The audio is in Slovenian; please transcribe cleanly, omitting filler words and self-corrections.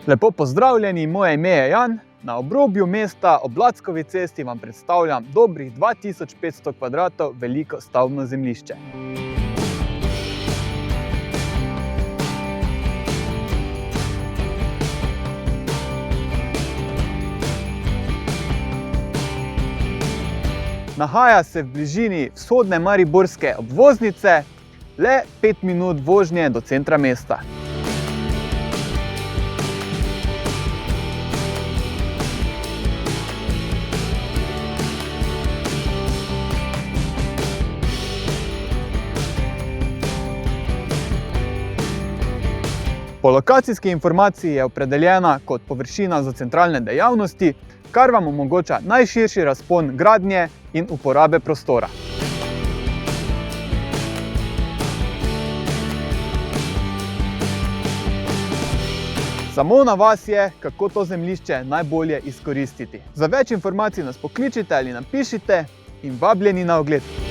Lepo pozdravljeni, moje ime je Jan. Na obrobju mesta ob Lackovi cesti vam predstavljam dobrih 2500 kvadratov veliko stavbno zemljišče. Nahaja se v bližini vzhodne mariborske obvoznice, le 5 minut vožnje do centra mesta. Po lokacijski informaciji je opredeljena kot površina za centralne dejavnosti, kar vam omogoča najširši razpon gradnje in uporabe prostora. Samo na vas je, kako to zemljišče najbolje izkoristiti. Za več informacij nas pokličite ali napišite in vabljeni na ogled.